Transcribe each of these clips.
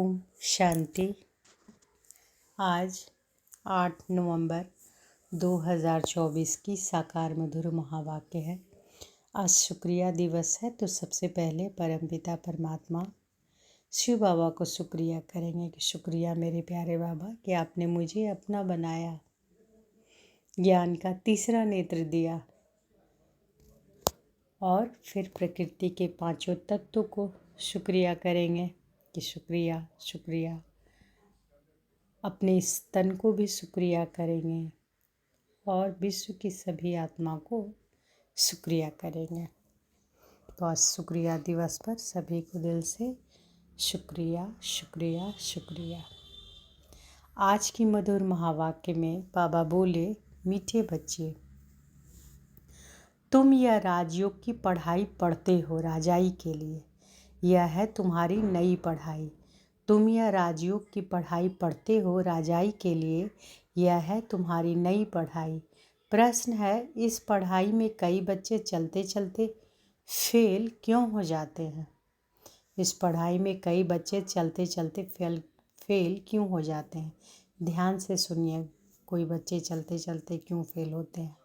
ओम शांति। आज 8 नवंबर 2024 की साकार मधुर महावाक्य है। आज शुक्रिया दिवस है, तो सबसे पहले परमपिता परमात्मा शिव बाबा को शुक्रिया करेंगे कि शुक्रिया मेरे प्यारे बाबा कि आपने मुझे अपना बनाया, ज्ञान का तीसरा नेत्र दिया और फिर प्रकृति के पांचों तत्वों को शुक्रिया करेंगे कि शुक्रिया शुक्रिया। अपने इस तन को भी शुक्रिया करेंगे और विश्व की सभी आत्मा को शुक्रिया करेंगे। तो आज शुक्रिया दिवस पर सभी को दिल से शुक्रिया शुक्रिया शुक्रिया। आज की मधुर महावाक्य में बाबा बोले, मीठे बच्चे, तुम यह राजयोग की पढ़ाई पढ़ते हो राजाई के लिए। यह है तुम्हारी नई पढ़ाई। तुम यह राजयोग की पढ़ाई पढ़ते हो राजाई के लिए। यह है तुम्हारी नई पढ़ाई। प्रश्न है, इस पढ़ाई में कई बच्चे चलते चलते फेल क्यों हो जाते हैं? इस पढ़ाई में कई बच्चे चलते चलते फेल क्यों हो जाते हैं? ध्यान से सुनिए, कोई बच्चे चलते चलते क्यों फेल होते हैं?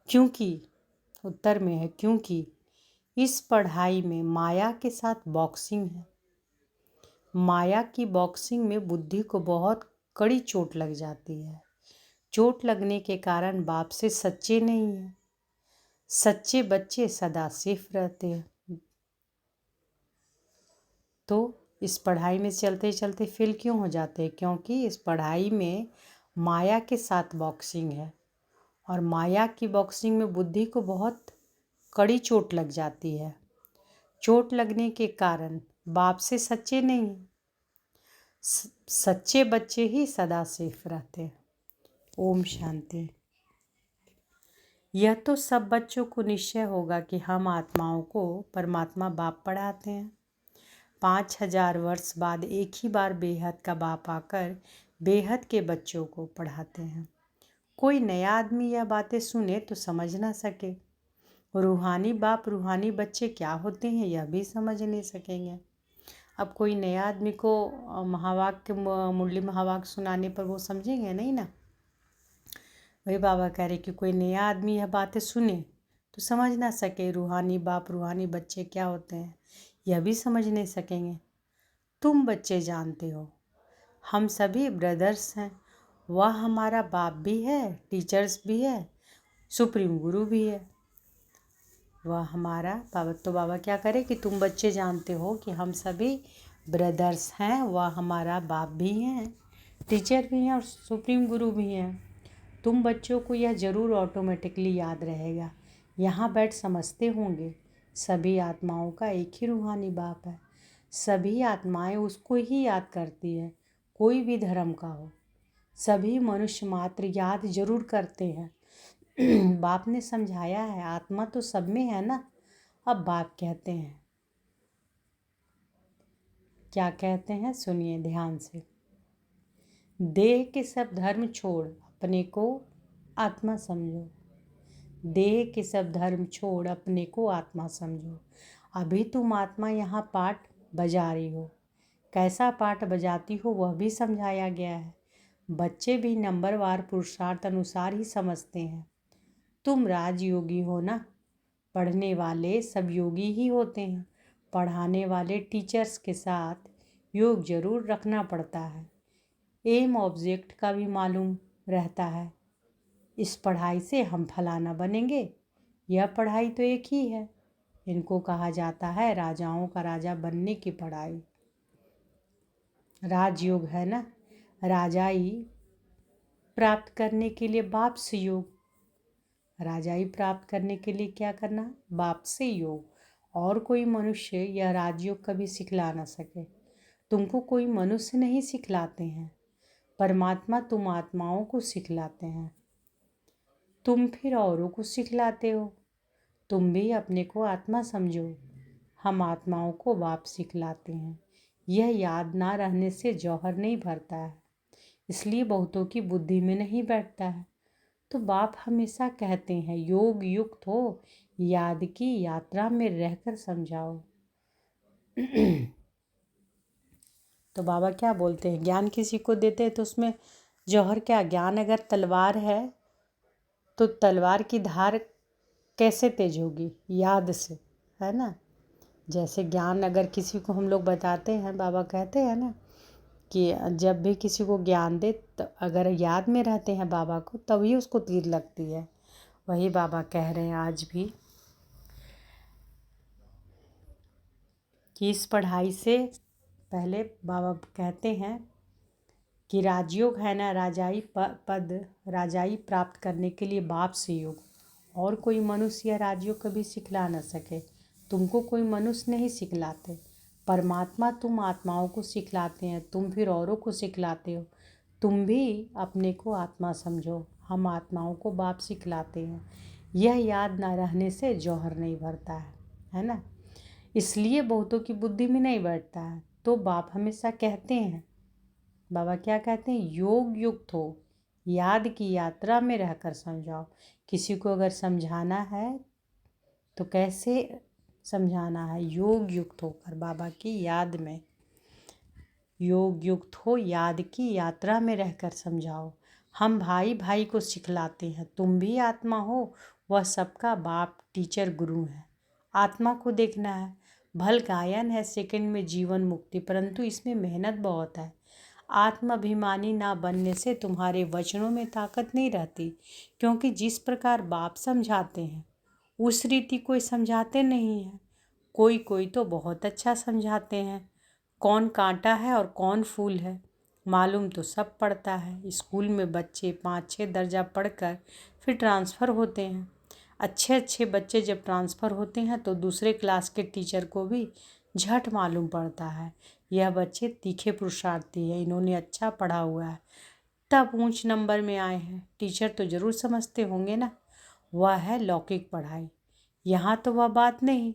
क्योंकि उत्तर में है क्योंकि इस पढ़ाई में माया के साथ बॉक्सिंग है। माया की बॉक्सिंग में बुद्धि को बहुत कड़ी चोट लग जाती है। चोट लगने के कारण बाप से सच्चे नहीं हैं। सच्चे बच्चे सदा सेफ रहते हैं। तो इस पढ़ाई में चलते चलते फेल क्यों हो जाते हैं? क्योंकि इस पढ़ाई में माया के साथ बॉक्सिंग है और माया की बॉक्सिंग में बुद्धि को बहुत कड़ी चोट लग जाती है। चोट लगने के कारण बाप से सच्चे नहीं हैं। सच्चे बच्चे ही सदा सेफ रहते हैं। ओम शांति। यह तो सब बच्चों को निश्चय होगा कि हम आत्माओं को परमात्मा बाप पढ़ाते हैं। 5000 वर्ष बाद एक ही बार बेहद का बाप आकर बेहद के बच्चों को पढ़ाते हैं। कोई नया आदमी यह बातें सुने तो समझ ना सके। रूहानी बाप रूहानी बच्चे क्या होते हैं यह भी समझ नहीं सकेंगे। अब कोई नया आदमी को महावाक्य मुरली महावाक्य सुनाने पर वो समझेंगे नहीं ना। वही बाबा कह रहे कि कोई नया आदमी यह बातें सुने तो समझ ना सके रूहानी बाप रूहानी बच्चे क्या होते हैं, यह भी समझ नहीं सकेंगे। तुम बच्चे जानते हो हम सभी ब्रदर्स हैं। वह हमारा बाप भी है, टीचर्स भी है, सुप्रीम गुरु भी है। वह हमारा बाबा। तो बाबा क्या करे कि तुम बच्चे जानते हो कि हम सभी ब्रदर्स हैं। वह हमारा बाप भी हैं, टीचर भी हैं और सुप्रीम गुरु भी हैं। तुम बच्चों को यह ज़रूर ऑटोमेटिकली याद रहेगा। यहाँ बैठ समझते होंगे सभी आत्माओं का एक ही रूहानी बाप है। सभी आत्माएं उसको ही याद करती है, कोई भी धर्म का हो। सभी मनुष्य मात्र याद जरूर करते हैं। बाप ने समझाया है, आत्मा तो सब में है ना। अब बाप कहते हैं, क्या कहते हैं सुनिए ध्यान से। देह के सब धर्म छोड़ अपने को आत्मा समझो। देह के सब धर्म छोड़ अपने को आत्मा समझो। अभी तुम आत्मा यहाँ पाठ बजा रही हो। कैसा पाठ बजाती हो वह भी समझाया गया है। बच्चे भी नंबरवार पुरुषार्थ अनुसार ही समझते हैं। तुम राजयोगी हो ना। पढ़ने वाले सब योगी ही होते हैं। पढ़ाने वाले टीचर्स के साथ योग जरूर रखना पड़ता है। एम ऑब्जेक्ट का भी मालूम रहता है। इस पढ़ाई से हम फलाना बनेंगे, यह पढ़ाई तो एक ही है। इनको कहा जाता है राजाओं का राजा बनने की पढ़ाई। राजयोग है ना, राजाई प्राप्त करने के लिए बाप से योग। राजाई प्राप्त करने के लिए क्या करना? बाप से योग। और कोई मनुष्य यह राजयोग कभी सिखला ना सके। तुमको कोई मनुष्य नहीं सिखलाते हैं, परमात्मा तुम आत्माओं को सिखलाते हैं। तुम फिर औरों को सिखलाते हो। तुम भी अपने को आत्मा समझो। हम आत्माओं को बाप सिखलाते हैं। यह याद ना रहने से जौहर नहीं भरता है, इसलिए बहुतों की बुद्धि में नहीं बैठता है। तो बाप हमेशा कहते हैं योग युक्त हो, याद की यात्रा में रहकर समझाओ। तो बाबा क्या बोलते हैं, ज्ञान किसी को देते हैं तो उसमें जौहर क्या, ज्ञान अगर तलवार है तो तलवार की धार कैसे तेज होगी, याद से, है ना। जैसे ज्ञान अगर किसी को हम लोग बताते हैं, बाबा कहते हैं ना कि जब भी किसी को ज्ञान दे तो अगर याद में रहते हैं बाबा को तभी उसको तीर लगती है। वही बाबा कह रहे हैं आज भी कि इस पढ़ाई से पहले बाबा कहते हैं कि राजयोग है ना, राजाई पद राजाई प्राप्त करने के लिए बाप से योग, और कोई मनुष्य या राजयोग कभी सिखला न सके। तुमको कोई मनुष्य नहीं सिखलाते, परमात्मा तुम आत्माओं को सिखलाते हैं, तुम फिर औरों को सिखलाते हो। तुम भी अपने को आत्मा समझो, हम आत्माओं को बाप सिखलाते हैं। यह याद ना रहने से जौहर नहीं भरता है ना। इसलिए बहुतों की बुद्धि में नहीं बैठता है। तो बाप हमेशा कहते हैं, बाबा क्या कहते हैं, योग युक्त हो, याद की यात्रा में रहकर समझाओ। किसी को अगर समझाना है तो कैसे समझाना है, योग युक्त होकर, बाबा की याद में। योग युक्त हो, याद की यात्रा में रहकर समझाओ। हम भाई भाई को सिखलाते हैं, तुम भी आत्मा हो, वह सबका बाप टीचर गुरु है। आत्मा को देखना है, भल गायन है सेकंड में जीवन मुक्ति, परंतु इसमें मेहनत बहुत है। आत्माभिमानी ना बनने से तुम्हारे वचनों में ताकत नहीं रहती, क्योंकि जिस प्रकार बाप समझाते हैं उस रीति कोई समझाते नहीं है। कोई कोई तो बहुत अच्छा समझाते हैं, कौन कांटा है और कौन फूल है मालूम तो सब पड़ता है। स्कूल में बच्चे 5-6 दर्जा पढ़कर फिर ट्रांसफ़र होते हैं। अच्छे अच्छे बच्चे जब ट्रांसफ़र होते हैं तो दूसरे क्लास के टीचर को भी झट मालूम पड़ता है, यह बच्चे तीखे पुरुषार्थी है, इन्होंने अच्छा पढ़ा हुआ है, तब ऊंच नंबर में आए हैं। टीचर तो ज़रूर समझते होंगे ना, वह है लौकिक पढ़ाई। यहाँ तो वह बात नहीं,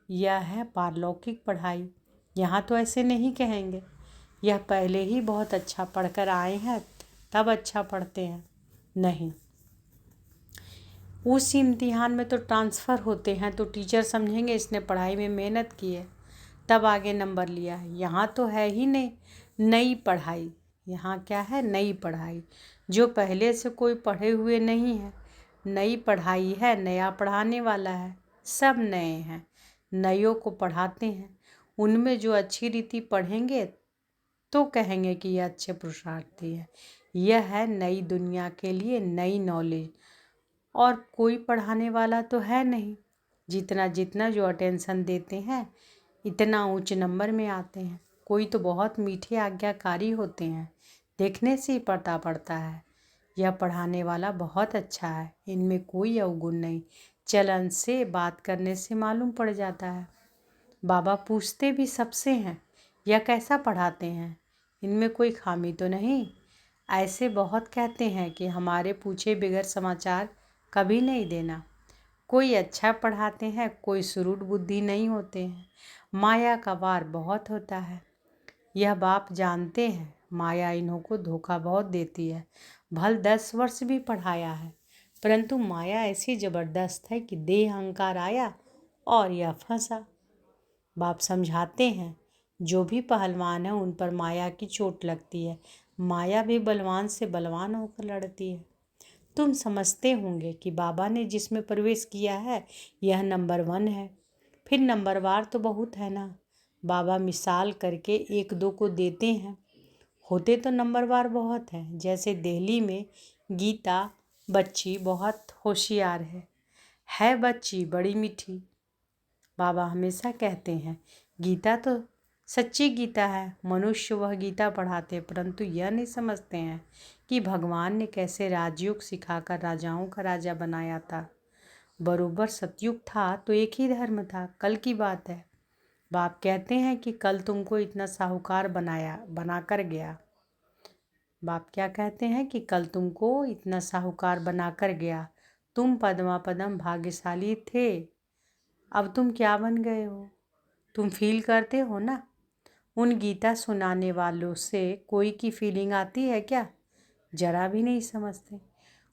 यह है पारलौकिक पढ़ाई। यहाँ तो ऐसे नहीं कहेंगे, यह पहले ही बहुत अच्छा पढ़कर आए हैं तब अच्छा पढ़ते हैं, नहीं। उस इम्तिहान में तो ट्रांसफ़र होते हैं तो टीचर समझेंगे इसने पढ़ाई में मेहनत की है तब आगे नंबर लिया है। यहाँ तो है ही नहीं नई पढ़ाई, यहाँ क्या है, नई पढ़ाई, जो पहले से कोई पढ़े हुए नहीं है। नई पढ़ाई है, नया पढ़ाने वाला है, सब नए हैं, नयों को पढ़ाते हैं। उनमें जो अच्छी रीति पढ़ेंगे तो कहेंगे कि यह अच्छे पुरुषार्थी है। यह है नई दुनिया के लिए नई नॉलेज, और कोई पढ़ाने वाला तो है नहीं। जितना जितना जो अटेंशन देते हैं इतना ऊंचे नंबर में आते हैं। कोई तो बहुत मीठे आज्ञाकारी होते हैं, देखने से ही पता पड़ता है यह पढ़ाने वाला बहुत अच्छा है, इनमें कोई अवगुण नहीं, चलन से बात करने से मालूम पड़ जाता है। बाबा पूछते भी सबसे हैं, यह कैसा पढ़ाते हैं, इनमें कोई खामी तो नहीं। ऐसे बहुत कहते हैं कि हमारे पूछे बगैर समाचार कभी नहीं देना। कोई अच्छा पढ़ाते हैं, कोई सुरूठ बुद्धि नहीं होते हैं। माया का वार बहुत होता है, यह बाप जानते हैं। माया इन्हों को धोखा बहुत देती है। भल 10 वर्ष भी पढ़ाया है, परंतु माया ऐसी ज़बरदस्त है कि देह अहंकार आया और यह फंसा। बाप समझाते हैं, जो भी पहलवान है उन पर माया की चोट लगती है। माया भी बलवान से बलवान होकर लड़ती है। तुम समझते होंगे कि बाबा ने जिसमें प्रवेश किया है यह नंबर 1 है, फिर नंबरवार तो बहुत है ना। बाबा मिसाल करके 1-2 को देते हैं, होते तो नंबरवार बहुत हैं। जैसे दिल्ली में गीता बच्ची बहुत होशियार है बच्ची बड़ी मीठी। बाबा हमेशा कहते हैं गीता तो सच्ची गीता है, मनुष्य वह गीता पढ़ाते हैं, परंतु यह नहीं समझते हैं कि भगवान ने कैसे राजयोग सिखाकर राजाओं का राजा बनाया था। बरोबर सतयुग था तो एक ही धर्म था, कल की बात है। बाप कहते हैं कि कल तुमको इतना साहूकार बनाकर गया। बाप क्या कहते हैं कि कल तुमको इतना साहूकार बनाकर गया, तुम पद्मा पदम भाग्यशाली थे, अब तुम क्या बन गए हो, तुम फील करते हो ना। उन गीता सुनाने वालों से कोई की फीलिंग आती है क्या, जरा भी नहीं समझते।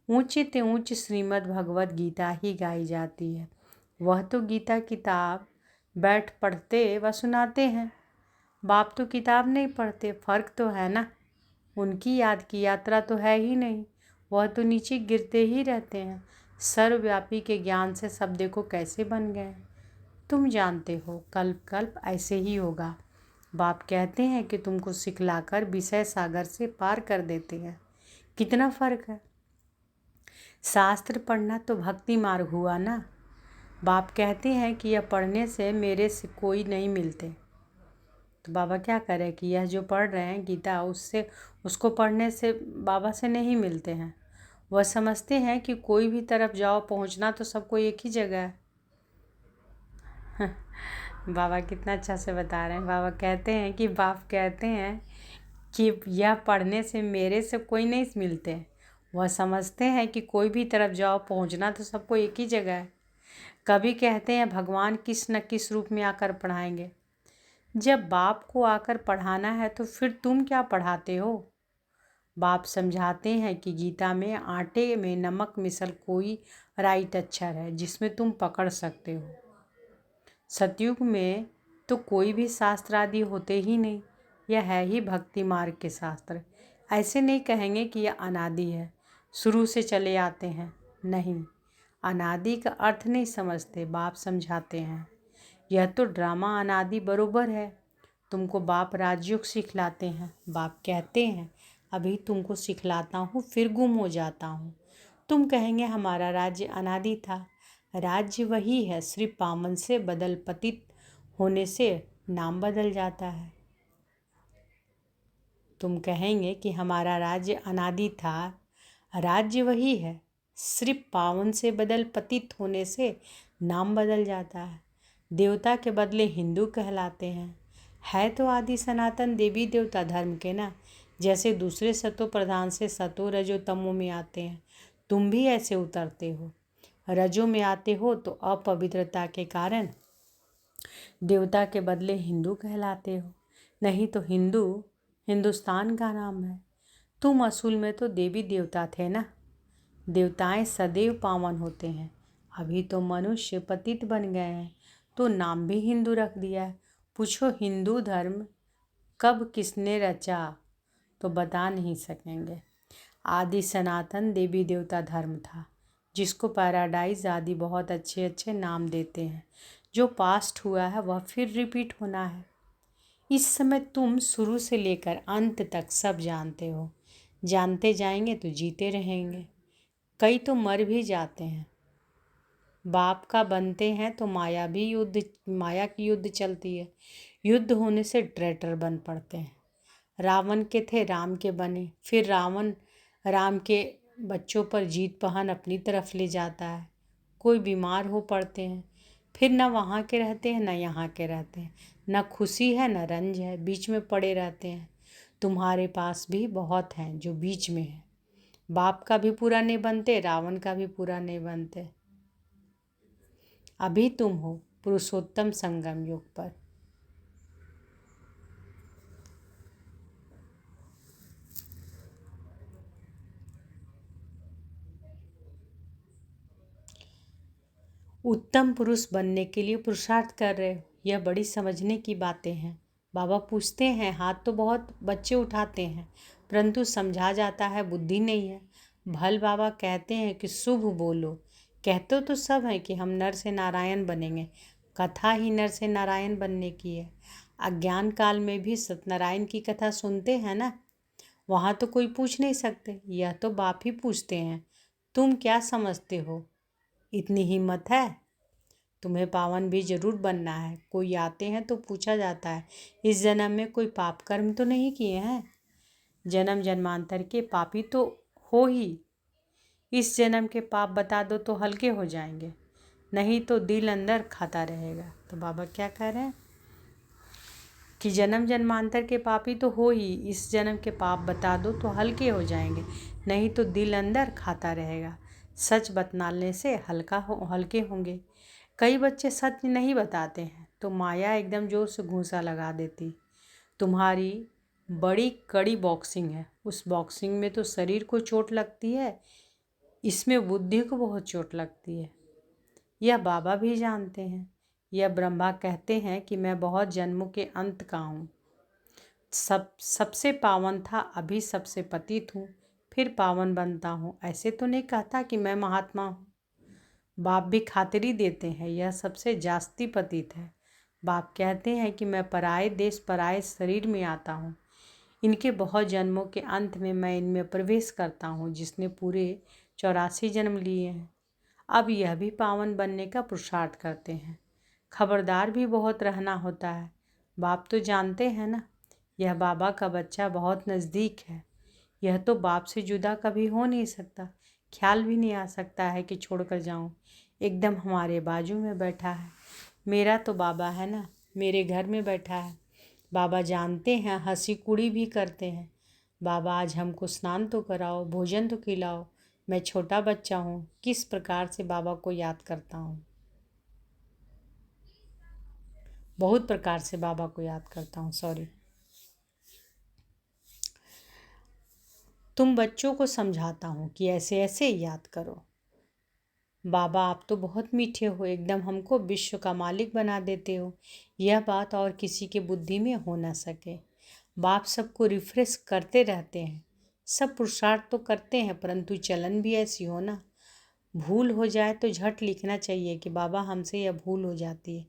ऊंचे ते ऊंच श्रीमद् भगवत गीता ही गाई जाती है, वह तो गीता किताब बैठ पढ़ते व सुनाते हैं। बाप तो किताब नहीं पढ़ते, फ़र्क तो है ना। उनकी याद की यात्रा तो है ही नहीं, वह तो नीचे गिरते ही रहते हैं। सर्वव्यापी के ज्ञान से सब देखो कैसे बन गए। तुम जानते हो कल्प कल्प ऐसे ही होगा। बाप कहते हैं कि तुमको सिखलाकर विषय सागर से पार कर देते हैं। कितना फ़र्क है। शास्त्र पढ़ना तो भक्ति मार्ग हुआ ना। बाप कहते हैं कि यह पढ़ने से मेरे से कोई नहीं मिलते। तो बाबा क्या करें कि यह जो पढ़ रहे हैं गीता, उसको पढ़ने से बाबा से नहीं मिलते हैं। वह समझते हैं कि कोई भी तरफ जाओ, पहुंचना तो सबको एक ही जगह है। बाबा कितना अच्छा से बता रहे हैं। बाबा कहते हैं कि बाप कहते हैं कि यह पढ़ने से मेरे से कोई नहीं मिलते। वह समझते हैं कि कोई भी तरफ जाओ, पहुंचना तो सबको एक ही जगह है। कभी कहते हैं भगवान किस न किस रूप में आकर पढ़ाएंगे। जब बाप को आकर पढ़ाना है तो फिर तुम क्या पढ़ाते हो। बाप समझाते हैं कि गीता में आटे में नमक मिसल कोई राइट अक्षर है जिसमें तुम पकड़ सकते हो। सतयुग में तो कोई भी शास्त्र आदि होते ही नहीं। यह है ही भक्ति मार्ग के शास्त्र। ऐसे नहीं कहेंगे कि यह अनादि है, शुरू से चले आते हैं। नहीं, अनादि का अर्थ नहीं समझते। बाप समझाते हैं यह तो ड्रामा अनादि बरोबर है। तुमको बाप राजयोग सिखलाते हैं। बाप कहते हैं अभी तुमको सिखलाता हूँ, फिर गुम हो जाता हूँ। तुम कहेंगे हमारा राज्य अनादि था। राज्य वही है, सिर्फ पावन से बदल पतित होने से नाम बदल जाता है। तुम कहेंगे कि हमारा राज्य अनादि था। राज्य वही है, सिर्फ पावन से बदल पतित होने से नाम बदल जाता है। देवता के बदले हिंदू कहलाते हैं। है तो आदि सनातन देवी देवता धर्म के ना। जैसे दूसरे सतो प्रधान से सतो रजो तमो में आते हैं, तुम भी ऐसे उतरते हो। रजो में आते हो तो अपवित्रता के कारण देवता के बदले हिंदू कहलाते हो। नहीं तो हिंदू हिंदुस्तान का नाम है। तुम असूल में तो देवी देवता थे ना। देवताएं सदैव पावन होते हैं। अभी तो मनुष्य पतित बन गए हैं तो नाम भी हिंदू रख दिया है। पूछो हिंदू धर्म कब किसने रचा तो बता नहीं सकेंगे। आदि सनातन देवी देवता धर्म था, जिसको पैराडाइज आदि बहुत अच्छे अच्छे नाम देते हैं। जो पास्ट हुआ है वह फिर रिपीट होना है। इस समय तुम शुरू से लेकर अंत तक सब जानते हो। जानते जाएंगे तो जीते रहेंगे। कई तो मर भी जाते हैं। बाप का बनते हैं तो माया की युद्ध चलती है। युद्ध होने से ट्रेटर बन पड़ते हैं। रावण के थे राम के बने, फिर रावण राम के बच्चों पर जीत पहन अपनी तरफ ले जाता है। कोई बीमार हो पड़ते हैं, फिर न वहाँ के रहते हैं न यहाँ के रहते हैं। न खुशी है न रंज है, बीच में पड़े रहते हैं। तुम्हारे पास भी बहुत हैं जो बीच में है। बाप का भी पूरा नहीं बनते, रावण का भी पूरा नहीं बनते। अभी तुम हो पुरुषोत्तम संगम युग पर। उत्तम पुरुष बनने के लिए पुरुषार्थ कर रहे हो, यह बड़ी समझने की बातें हैं। बाबा पूछते हैं हाथ तो बहुत बच्चे उठाते हैं, परंतु समझा जाता है बुद्धि नहीं है। भल बाबा कहते हैं कि शुभ बोलो। कहते तो सब हैं कि हम नर से नारायण बनेंगे। कथा ही नर से नारायण बनने की है। अज्ञान काल में भी सत्यनारायण की कथा सुनते हैं ना। वहाँ तो कोई पूछ नहीं सकते, यह तो बाप ही पूछते हैं तुम क्या समझते हो। इतनी हिम्मत है। तुम्हें पावन भी जरूर बनना है। कोई आते हैं तो पूछा जाता है इस जन्म में कोई पाप कर्म तो नहीं किए हैं। जन्म जन्मांतर के पापी तो हो ही। इस जन्म के पाप बता दो तो हल्के हो जाएंगे, नहीं तो दिल अंदर खाता रहेगा। तो बाबा क्या कह रहे हैं कि जन्म जन्मांतर के पापी तो हो ही, इस जन्म के पाप बता दो तो हल्के हो जाएंगे, नहीं तो दिल अंदर खाता रहेगा। सच बतलाने से हल्के होंगे। कई बच्चे सच नहीं बताते हैं तो माया एकदम जोर से घूंसा लगा देती। तुम्हारी बड़ी कड़ी बॉक्सिंग है, उस बॉक्सिंग में तो शरीर को चोट लगती है, इसमें बुद्धि को बहुत चोट लगती है। यह बाबा भी जानते हैं। यह ब्रह्मा कहते हैं कि मैं बहुत जन्मों के अंत का हूँ। सबसे पावन था, अभी सबसे पतित हूँ, फिर पावन बनता हूँ। ऐसे तो नहीं कहता कि मैं महात्मा हूँ। बाप भी खातिरी देते हैं, यह सबसे जास्ती पतित है। बाप कहते हैं कि मैं पराए देश पराए शरीर में आता हूँ। इनके बहुत जन्मों के अंत में मैं इनमें प्रवेश करता हूँ, जिसने पूरे 84 जन्म लिए हैं। अब यह भी पावन बनने का पुरुषार्थ करते हैं। खबरदार भी बहुत रहना होता है। बाप तो जानते हैं ना, यह बाबा का बच्चा बहुत नज़दीक है। यह तो बाप से जुदा कभी हो नहीं सकता। ख्याल भी नहीं आ सकता है कि छोड़कर जाऊं। एकदम हमारे बाजू में बैठा है। मेरा तो बाबा है ना, मेरे घर में बैठा है। बाबा जानते हैं, हंसी कुड़ी भी करते हैं। बाबा आज हमको स्नान तो कराओ, भोजन तो खिलाओ। मैं छोटा बच्चा हूँ, किस प्रकार से बाबा को याद करता हूँ। बहुत प्रकार से बाबा को याद करता हूँ। सॉरी। तुम बच्चों को समझाता हूँ कि ऐसे ऐसे याद करो। बाबा आप तो बहुत मीठे हो, एकदम हमको विश्व का मालिक बना देते हो। यह बात और किसी के बुद्धि में हो ना सके। बाप सबको रिफ्रेश करते रहते हैं। सब पुरुषार्थ तो करते हैं, परंतु चलन भी ऐसी हो ना। भूल हो जाए तो झट लिखना चाहिए कि बाबा हमसे यह भूल हो जाती है।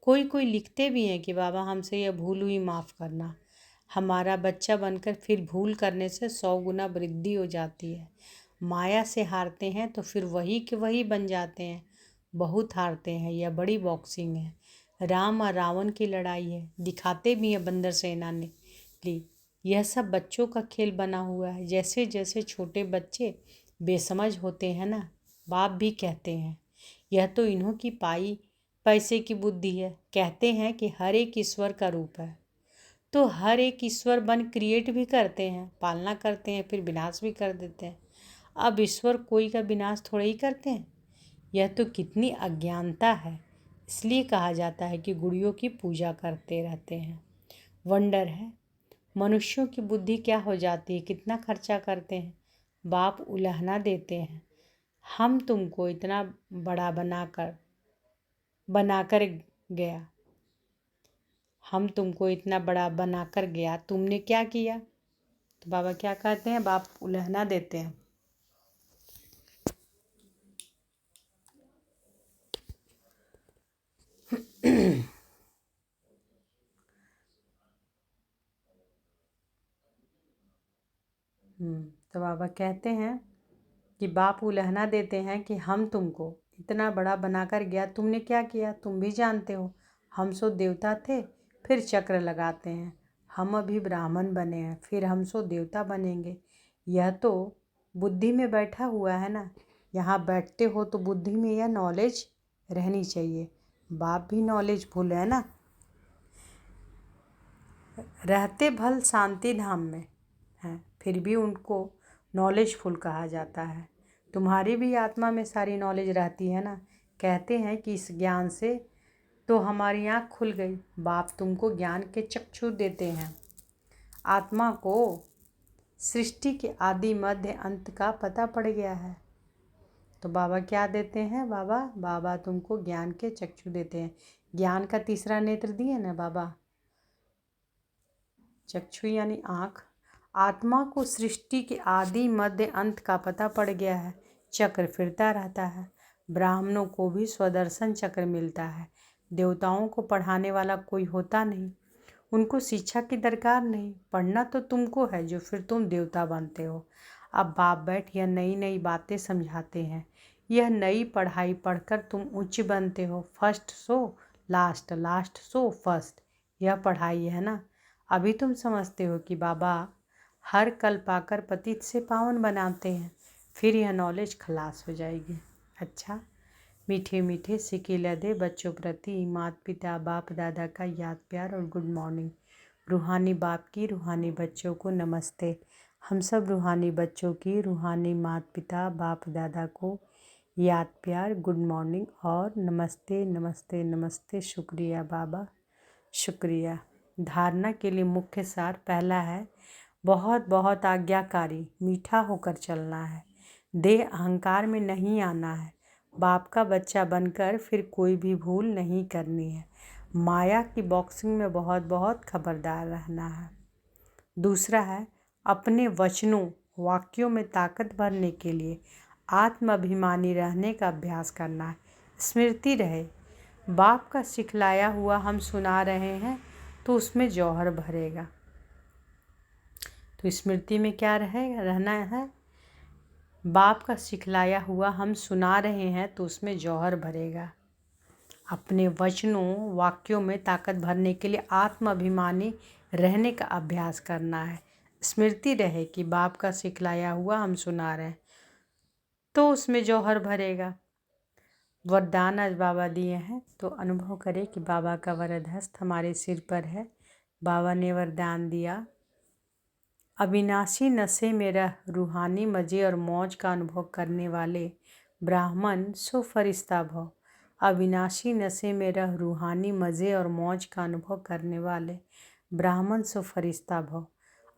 कोई कोई लिखते भी हैं कि बाबा हमसे यह भूल हुई, माफ़ करना। हमारा बच्चा बनकर फिर भूल करने से 100 गुना वृद्धि हो जाती है। माया से हारते हैं तो फिर वही के वही बन जाते हैं। बहुत हारते हैं। यह बड़ी बॉक्सिंग है। राम और रावण की लड़ाई है। दिखाते भी हैं बंदर सेना ने ली। यह सब बच्चों का खेल बना हुआ है। जैसे जैसे छोटे बच्चे बेसमझ होते हैं ना, बाप भी कहते हैं यह तो इन्हों की पाई पैसे की बुद्धि है। कहते हैं कि हर एक ईश्वर का रूप है, तो हर एक ईश्वर बन क्रिएट भी करते हैं, पालना करते हैं, फिर विनाश भी कर देते हैं। अब ईश्वर कोई का विनाश थोड़ा ही करते हैं। यह तो कितनी अज्ञानता है। इसलिए कहा जाता है कि गुड़ियों की पूजा करते रहते हैं। वंडर है मनुष्यों की बुद्धि क्या हो जाती है, कितना खर्चा करते हैं। बाप उलाहना देते हैं। हम तुमको इतना बड़ा बनाकर गया, हम तुमको इतना बड़ा बनाकर गया, तुमने क्या किया। तो बाबा क्या कहते हैं, बाप उलाहना देते हैं। तो बाबा कहते हैं कि बाप उलाहना देते हैं कि हम तुमको इतना बड़ा बनाकर गया, तुमने क्या किया, तुम भी जानते हो। हम सो देवता थे, फिर चक्र लगाते हैं। हम अभी ब्राह्मण बने हैं, फिर हम सो देवता बनेंगे। यह तो बुद्धि में बैठा हुआ है ना। यहाँ बैठते हो तो बुद्धि में यह नॉलेज रहनी चाहिए। बाप भी नॉलेजफुल है ना। रहते भल शांति धाम में हैं, फिर भी उनको नॉलेजफुल कहा जाता है। तुम्हारी भी आत्मा में सारी नॉलेज रहती है ना। कहते हैं कि इस ज्ञान से तो हमारी आँख खुल गई। बाप तुमको ज्ञान के चक्षु देते हैं। आत्मा को सृष्टि के आदि मध्य अंत का पता पड़ गया है। तो बाबा क्या देते हैं, बाबा तुमको ज्ञान के चक्षु देते हैं। ज्ञान का तीसरा नेत्र दिए ना बाबा। चक्षु यानी आँख। आत्मा को सृष्टि के आदि मध्य अंत का पता पड़ गया है। चक्र फिरता रहता है। ब्राह्मणों को भी स्वदर्शन चक्र मिलता है। देवताओं को पढ़ाने वाला कोई होता नहीं, उनको शिक्षा की दरकार नहीं। पढ़ना तो तुमको है, जो फिर तुम देवता बनते हो। अब बाप बैठ यह नई नई बातें समझाते हैं। यह नई पढ़ाई पढ़कर तुम उच्च बनते हो। First so last, last so first, यह पढ़ाई है ना। अभी तुम समझते हो कि बाबा हर कल पाकर पतित से पावन बनाते हैं। फिर यह नॉलेज खलास हो जाएगी। अच्छा, मीठे मीठे सिके लदे बच्चों प्रति माता पिता बाप दादा का याद प्यार और गुड मॉर्निंग। रूहानी बाप की रूहानी बच्चों को नमस्ते। हम सब रूहानी बच्चों की रूहानी माता पिता बाप दादा को याद प्यार, गुड मॉर्निंग और नमस्ते नमस्ते नमस्ते। शुक्रिया बाबा, शुक्रिया। धारणा के लिए मुख्य सार पहला है, बहुत बहुत आज्ञाकारी मीठा होकर चलना है। देह अहंकार में नहीं आना है। बाप का बच्चा बनकर फिर कोई भी भूल नहीं करनी है। माया की बॉक्सिंग में बहुत बहुत खबरदार रहना है। दूसरा है अपने वचनों वाक्यों में ताकत भरने के लिए आत्माभिमानी रहने का अभ्यास करना है। स्मृति रहे, बाप का सिखलाया हुआ हम सुना रहे हैं तो उसमें जौहर भरेगा। तो स्मृति में क्या रहना है? बाप का सिखलाया हुआ हम सुना रहे हैं तो उसमें जौहर भरेगा। अपने वचनों वाक्यों में ताकत भरने के लिए आत्माभिमानी रहने का अभ्यास करना है। स्मृति रहे कि बाप का सिखलाया हुआ हम सुना रहे हैं तो उसमें जौहर भरेगा। वरदान आज बाबा दिए हैं तो अनुभव करें कि बाबा का वरद हस्त हमारे सिर पर है। बाबा ने वरदान दिया, अविनाशी नशे में रह रूहानी मज़े और मौज का अनुभव करने वाले ब्राह्मण सो फरिश्ता भव। अविनाशी नशे में रह रूहानी मज़े और मौज का अनुभव करने वाले ब्राह्मण सो फरिश्ता भव।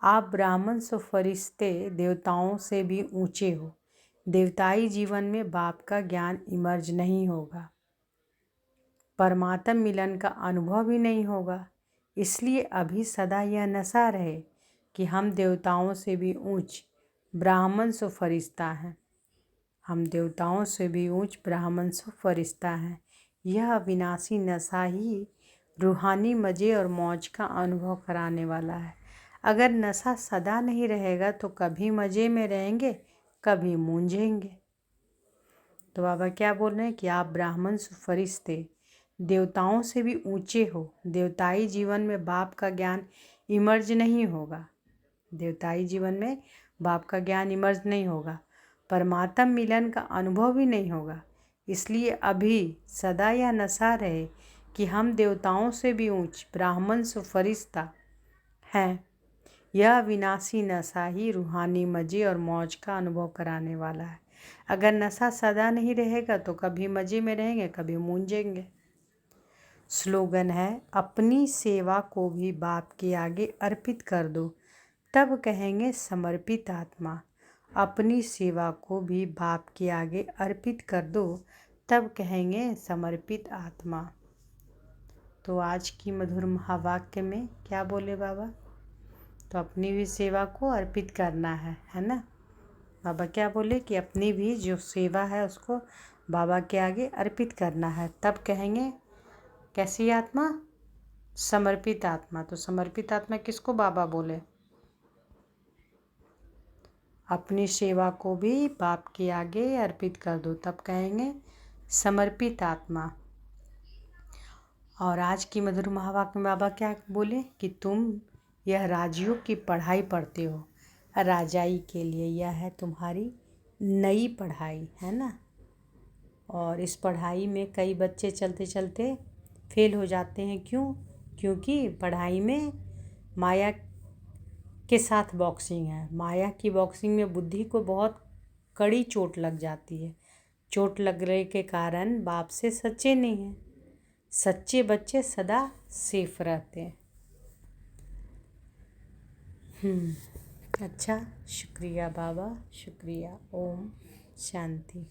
आप ब्राह्मण सो फरिश्ते देवताओं से भी ऊंचे हो। देवताई जीवन में बाप का ज्ञान इमर्ज नहीं होगा, परमात्म मिलन का अनुभव भी नहीं होगा। इसलिए अभी सदा यह नशा रहे कि हम देवताओं से भी ऊंच ब्राह्मण सो फरिश्ता हैं। हम देवताओं से भी ऊंच ब्राह्मण सो फरिश्ता हैं। यह अविनाशी नशा ही रूहानी मज़े और मौज का अनुभव कराने वाला है। अगर नशा सदा नहीं रहेगा तो कभी मज़े में रहेंगे, कभी मूंझेंगे। तो बाबा क्या बोल रहे हैं कि आप ब्राह्मण सो फरिश्ते देवताओं से भी ऊंचे हो। देवताई जीवन में बाप का ज्ञान इमर्ज नहीं होगा। देवताई जीवन में बाप का ज्ञान इमर्ज नहीं होगा, परमात्म मिलन का अनुभव भी नहीं होगा। इसलिए अभी सदा यह नशा रहे कि हम देवताओं से भी ऊंच ब्राह्मण सो फरिश्ता हैं। यह विनाशी नशा ही रूहानी मज़े और मौज का अनुभव कराने वाला है। अगर नशा सदा नहीं रहेगा तो कभी मज़े में रहेंगे, कभी मूंझेंगे। स्लोगन है, अपनी सेवा को भी बाप के आगे अर्पित कर दो, तब कहेंगे समर्पित आत्मा। अपनी सेवा को भी बाप के आगे अर्पित कर दो, तब कहेंगे समर्पित आत्मा। तो आज की मधुर महावाक्य में क्या बोले बाबा? तो अपनी भी सेवा को अर्पित करना है ना। बाबा क्या बोले कि अपनी भी जो सेवा है उसको बाबा के आगे अर्पित करना है, तब कहेंगे कैसी आत्मा? समर्पित आत्मा। तो समर्पित आत्मा किसको बाबा बोले? अपनी सेवा को भी बाप के आगे अर्पित कर दो, तब कहेंगे समर्पित आत्मा। और आज की मधुर महावाक्य में बाबा क्या बोले कि तुम यह राजयोग की पढ़ाई पढ़ते हो, राजाई के लिए यह है तुम्हारी नई पढ़ाई, है ना। और इस पढ़ाई में कई बच्चे चलते चलते फेल हो जाते हैं। क्यों? क्योंकि पढ़ाई में माया के साथ बॉक्सिंग है। माया की बॉक्सिंग में बुद्धि को बहुत कड़ी चोट लग जाती है। चोट लगने के कारण बाप से सच्चे नहीं हैं। सच्चे बच्चे सदा सेफ रहते हैं। अच्छा, शुक्रिया बाबा, शुक्रिया। ओम शांति।